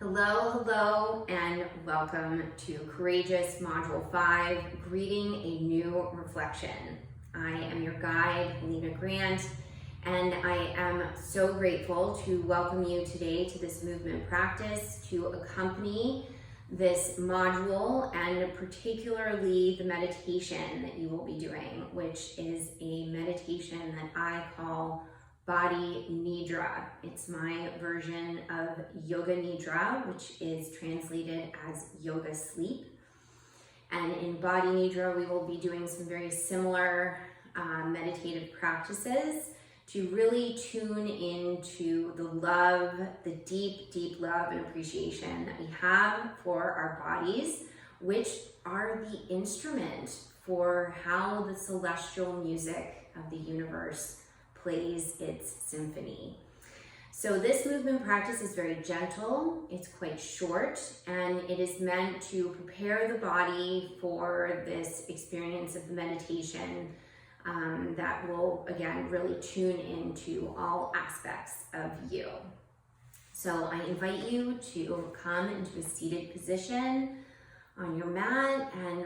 Hello, and welcome to Courageous Module 5, Greeting a New Reflection. I am your guide, Helena Grant, and I am so grateful to welcome you today to this movement practice to accompany this module, and particularly the meditation that you will be doing, which is a meditation that I call Body Nidra. It's my version of Yoga Nidra, which is translated as yoga sleep. And in Body Nidra, we will be doing some very similar meditative practices to really tune into the love, the deep love and appreciation that we have for our bodies, which are the instrument for how the celestial music of the universe plays its symphony. So this movement practice is very gentle, it's quite short, and it is meant to prepare the body for this experience of the meditation that will, again, really tune into all aspects of you. So I invite you to come into a seated position on your mat, and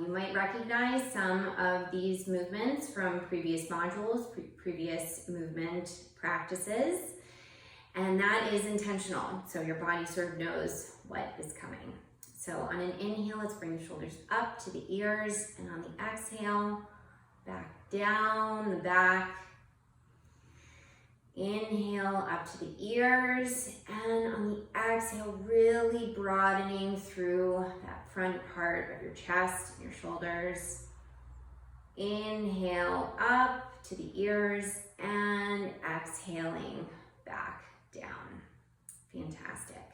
you might recognize some of these movements from previous modules, previous movement practices, and that is intentional, so your body sort of knows what is coming. So on an inhale, let's bring the shoulders up to the ears, and on the exhale, back down the back. Inhale up to the ears, and on the exhale, really broadening through that front part of your chest and your shoulders. Inhale up to the ears and exhaling back down. Fantastic.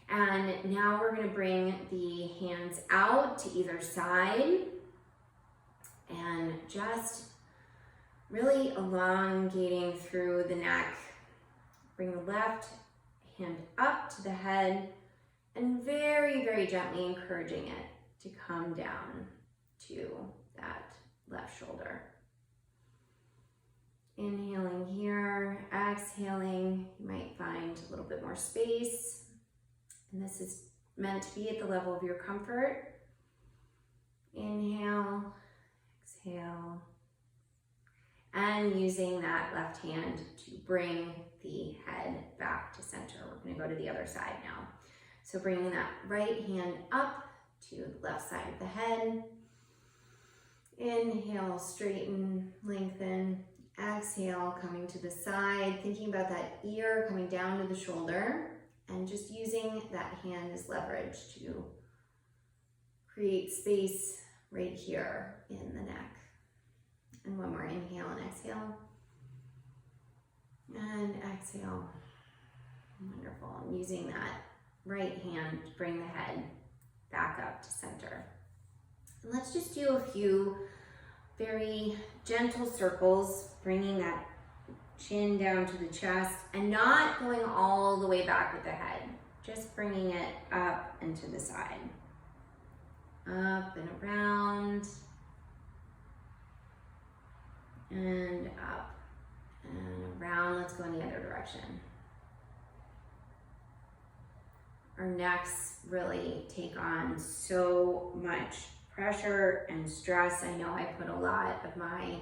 And now we're going to bring the hands out to either side and just really elongating through the neck. Bring the left hand up to the head and very gently encouraging it to come down to that left shoulder. Inhaling here, exhaling. You might find a little bit more space. And this is meant to be at the level of your comfort. Inhale, exhale. And using that left hand to bring the head back to center. We're going to go to the other side now. So bringing that right hand up to the left side of the head. Inhale, straighten, lengthen. Exhale, coming to the side, thinking about that ear coming down to the shoulder, and just using that hand as leverage to create space right here in the neck. And one more inhale and exhale. And exhale. Wonderful. And using that right hand to bring the head back up to center. And let's just do a few very gentle circles, bringing that chin down to the chest and not going all the way back with the head. Just bringing it up and to the side. Up and around. And up and around. Let's go in the other direction. Our necks really take on so much pressure and stress. I know I put a lot of my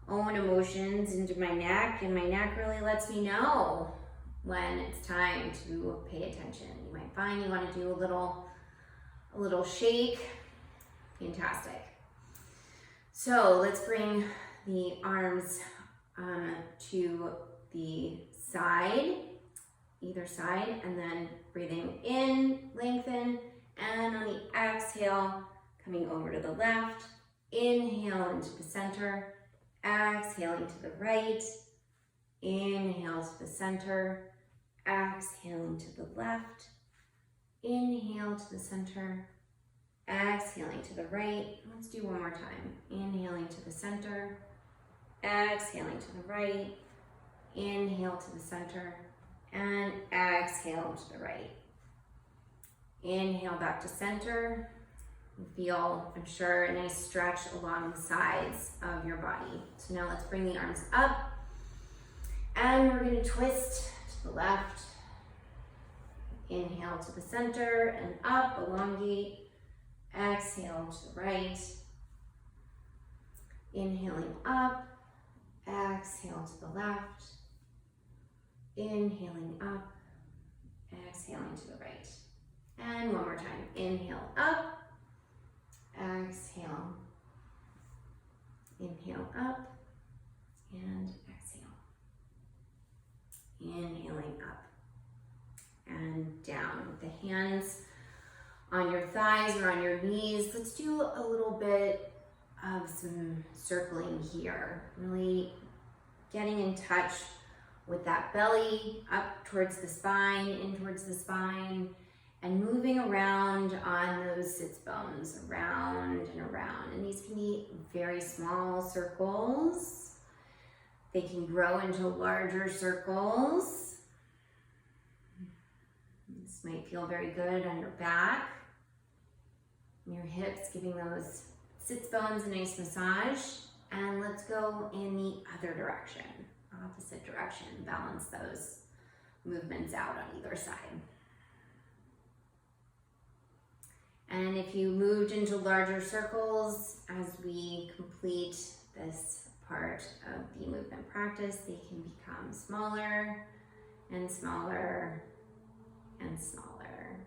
own emotions into my neck, and my neck really lets me know when it's time to pay attention. You might find you want to do a little shake. Fantastic. So let's bring the arms to the side, either side, and then breathing in, lengthen, and on the exhale, coming over to the left. Inhale into the center, exhaling to the right. Inhale to the center, exhaling to the left. Inhale to the center, exhaling to the right. Let's do one more time. Inhaling to the center, exhaling to the right. Inhale to the center, and exhale to the right. Inhale back to center. You feel, I'm sure, a nice stretch along the sides of your body. So now let's bring the arms up, and we're going to twist to the left Inhale to the center and up, elongate. Exhale to the right. Inhaling up. Exhale to the left. Inhaling up. Exhaling to the right. And one more time. Inhale up. Exhale. Inhale up. And exhale. Inhaling up. And down with the hands on your thighs or on your knees. Let's do a little bit of some circling here. Really getting in touch with that belly up towards the spine, in towards the spine, and moving around on those sits bones, around and around. And these can be very small circles. They can grow into larger circles. This might feel very good on your back, your hips, giving those sits bones a nice massage. And let's go in the other direction, opposite direction. Balance those movements out on either side. And if you moved into larger circles as we complete this part of the movement practice, they can become smaller and smaller and smaller.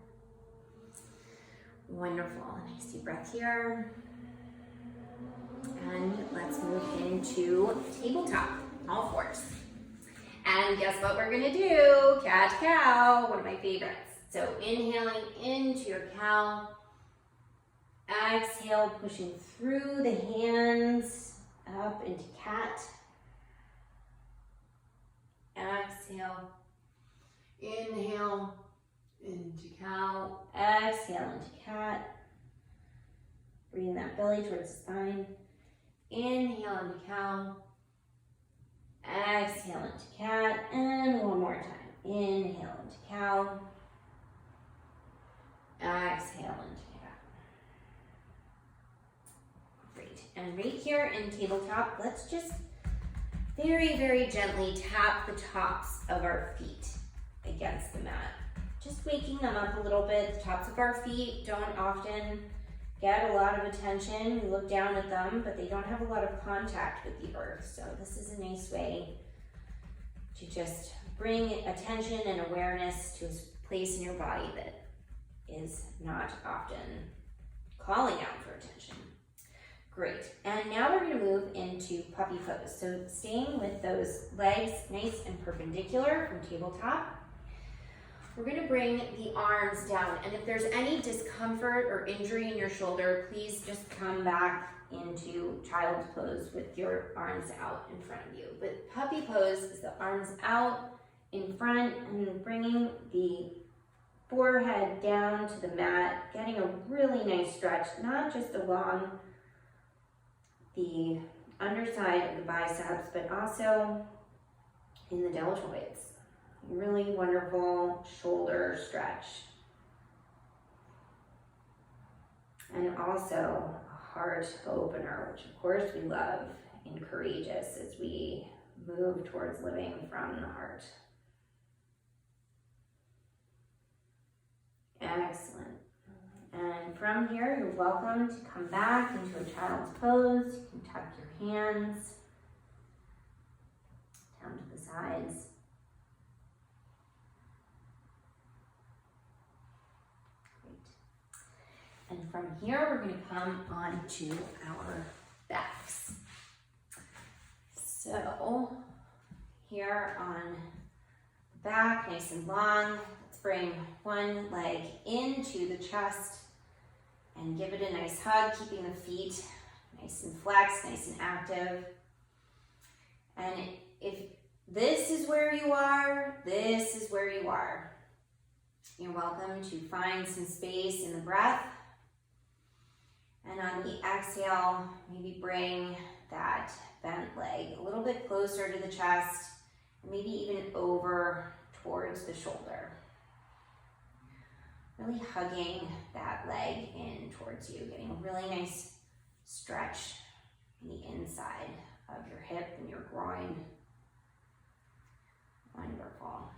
Wonderful. Nice deep breath here. And let's move into tabletop, all fours. And guess what we're gonna do? Cat-cow, one of my favorites. So inhaling into your cow. Exhale, pushing through the hands up into cat. Exhale. Inhale into cow. Exhale into cat. Bringing that belly towards the spine. Inhale into cow. Exhale into cat. And one more time. Inhale into cow. Exhale into cat. Great. And right here in tabletop, let's just very, very gently tap the tops of our feet against the mat. Just waking them up a little bit. The tops of our feet don't often get a lot of attention. We look down at them, but they don't have a lot of contact with the earth. So this is a nice way to just bring attention and awareness to a place in your body that is not often calling out for attention. Great. And now we're going to move into puppy pose. So staying with those legs nice and perpendicular from tabletop. We're going to bring the arms down, and if there's any discomfort or injury in your shoulder, please just come back into child's pose with your arms out in front of you. But puppy pose is the arms out in front and bringing the forehead down to the mat, getting a really nice stretch, not just along the underside of the biceps, but also in the deltoids. Really wonderful shoulder stretch. And also a heart opener, which of course we love in Courageous as we move towards living from the heart. Excellent. And from here, you're welcome to come back into a child's pose. You can tuck your hands down to the sides. And from here, we're going to come onto our backs. So here on the back, nice and long, let's bring one leg into the chest and give it a nice hug, keeping the feet nice and flexed, nice and active. And if this is where you are, this is where you are. You're welcome to find some space in the breath. And on the exhale, maybe bring that bent leg a little bit closer to the chest, and maybe even over towards the shoulder. Really hugging that leg in towards you, getting a really nice stretch in the inside of your hip and your groin. Wonderful.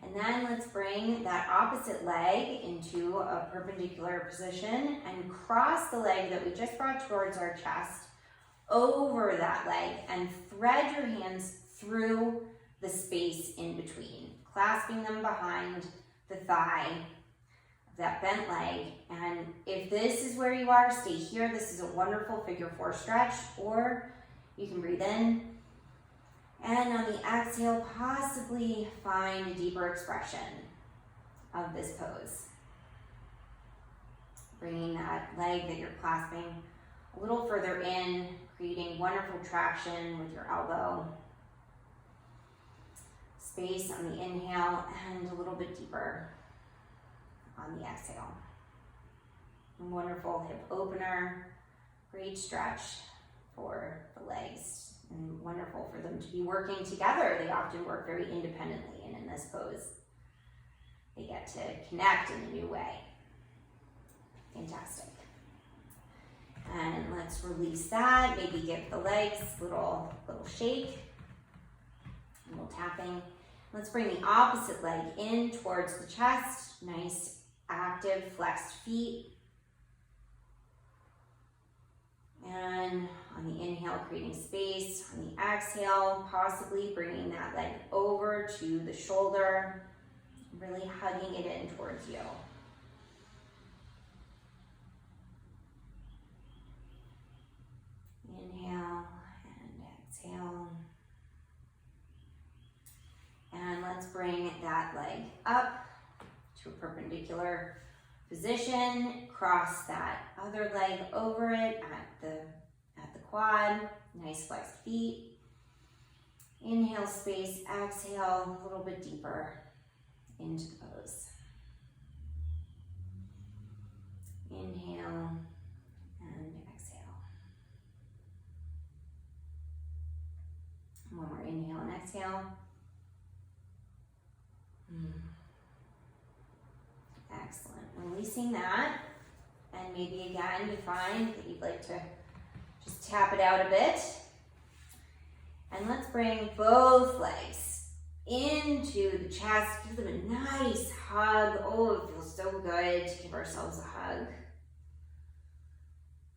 And And then let's bring that opposite leg into a perpendicular position and cross the leg that we just brought towards our chest over that leg and thread your hands through the space in between, clasping them behind the thigh of that bent leg. And if this is where you are, stay here. This is a wonderful figure 4 stretch, or you can breathe in. And on the exhale, possibly find a deeper expression of this pose. Bringing that leg that you're clasping a little further in, creating wonderful traction with your elbow. Space on the inhale and a little bit deeper on the exhale. Wonderful hip opener, great stretch for the legs. And wonderful for them to be working together. They often work very independently, and in this pose, they get to connect in a new way. Fantastic. And let's release that. Maybe give the legs a little shake, a little tapping. Let's bring the opposite leg in towards the chest. Nice, active, flexed feet. And on the inhale, creating space. On the exhale, possibly bringing that leg over to the shoulder, really hugging it in towards you. Inhale and exhale. And let's bring that leg up to a perpendicular position, cross that other leg over it at the quad, nice flexed feet. Inhale, space, exhale, a little bit deeper into the pose. Inhale and exhale. One more inhale and exhale. Excellent. Releasing that, and maybe again you find that you'd like to just tap it out a bit. And let's bring both legs into the chest. Give them a nice hug. Oh, it feels so good to give ourselves a hug.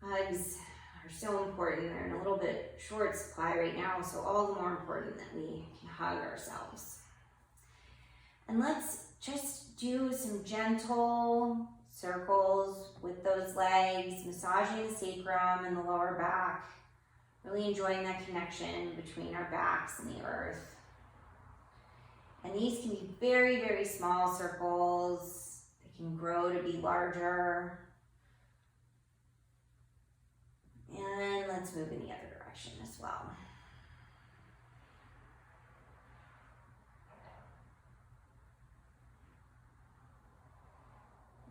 Hugs are so important. They're in a little bit short supply right now, so all the more important that we can hug ourselves. And let's just do some gentle circles with those legs, massaging the sacrum and the lower back, really enjoying that connection between our backs and the earth. And these can be very, very small circles. They can grow to be larger. And let's move in the other direction as well.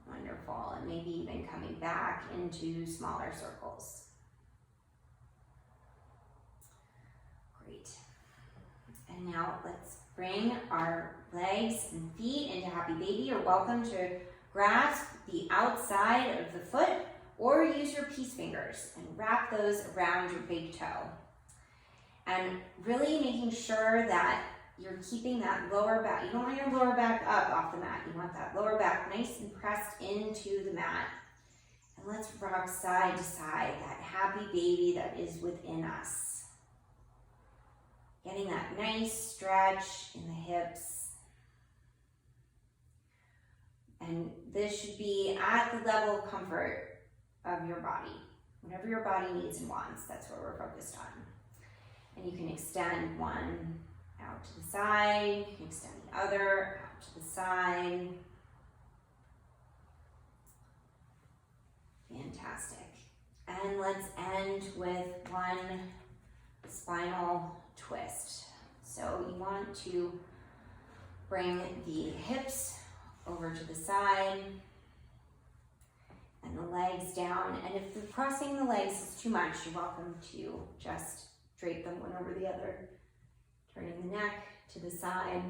Wonderful, and maybe even coming back into smaller circles. Great. And now let's bring our legs and feet into happy baby. You're welcome to grasp the outside of the foot or use your peace fingers and wrap those around your big toe. And really making sure that you're keeping that lower back. You don't want your lower back up off the mat. You want that lower back nice and pressed into the mat. And let's rock side to side, that happy baby that is within us. Getting that nice stretch in the hips. And this should be at the level of comfort of your body. Whatever your body needs and wants, that's what we're focused on. And you can extend one out to the side, you can extend the other out to the side. Fantastic. And let's end with one spinal twist. So you want to bring the hips over to the side and the legs down. And if crossing the legs is too much, you're welcome to just drape them one over the other. Turning the neck to the side.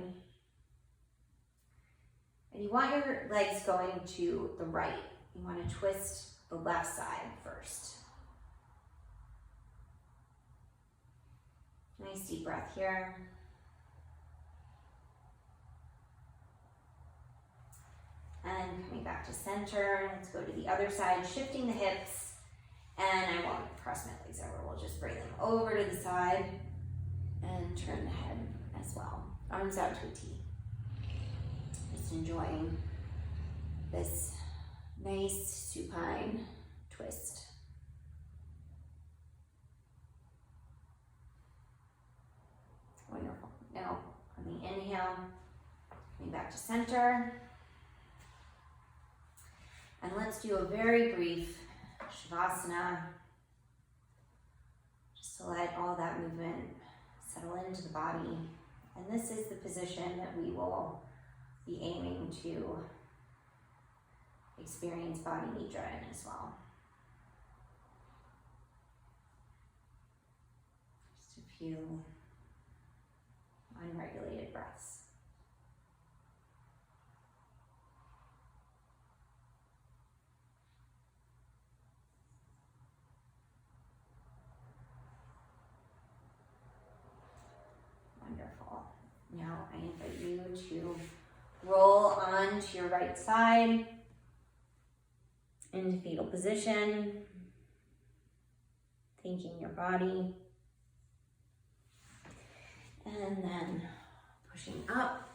And you want your legs going to the right. You want to twist the left side first. Nice deep breath here. center. Let's go to the other side, shifting the hips. And I won't cross my legs over. We'll just bring them over to the side and turn the head as well. Arms out to a T. Just enjoying this nice supine twist. Wonderful. Now, on the inhale, coming back to center. And let's do a very brief Shavasana, just to let all that movement settle into the body. And this is the position that we will be aiming to experience Body Nidra in as well. Just a few unregulated breaths. Wonderful. Now I invite you to roll on to your right side into fetal position, thanking your body. And then pushing up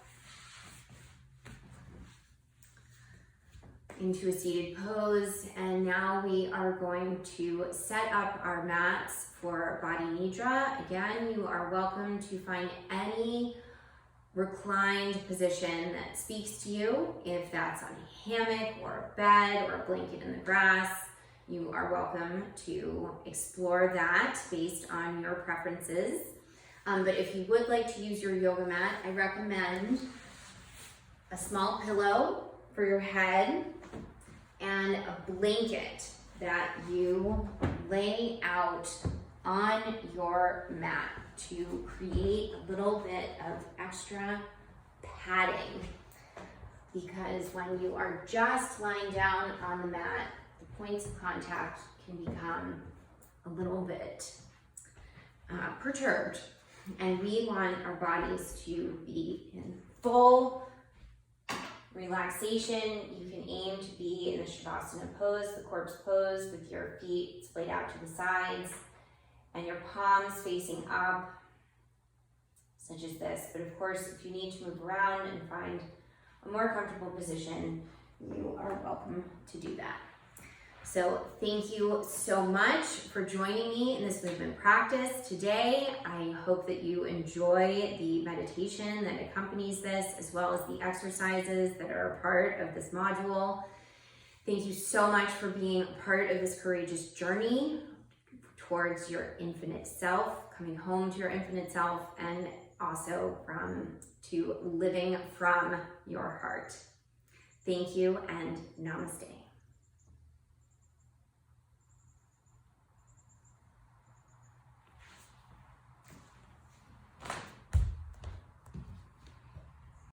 into a seated pose. And now we are going to set up our mats for Body Nidra. Again, you are welcome to find any reclined position that speaks to you. If that's on a hammock or a bed or a blanket in the grass, you are welcome to explore that based on your preferences. But if you would like to use your yoga mat, I recommend a small pillow for your head and a blanket that you lay out on your mat to create a little bit of extra padding. Because when you are just lying down on the mat, the points of contact can become a little bit perturbed. And we want our bodies to be in full relaxation. You can aim to be in the Shavasana pose, the corpse pose, with your feet splayed out to the sides and your palms facing up, such as this. But of course, if you need to move around and find a more comfortable position, you are welcome to do that. So thank you so much for joining me in this movement practice today. I hope that you enjoy the meditation that accompanies this, as well as the exercises that are a part of this module. Thank you so much for being a part of this courageous journey towards your infinite self, coming home to your infinite self, and also to living from your heart. Thank you and namaste.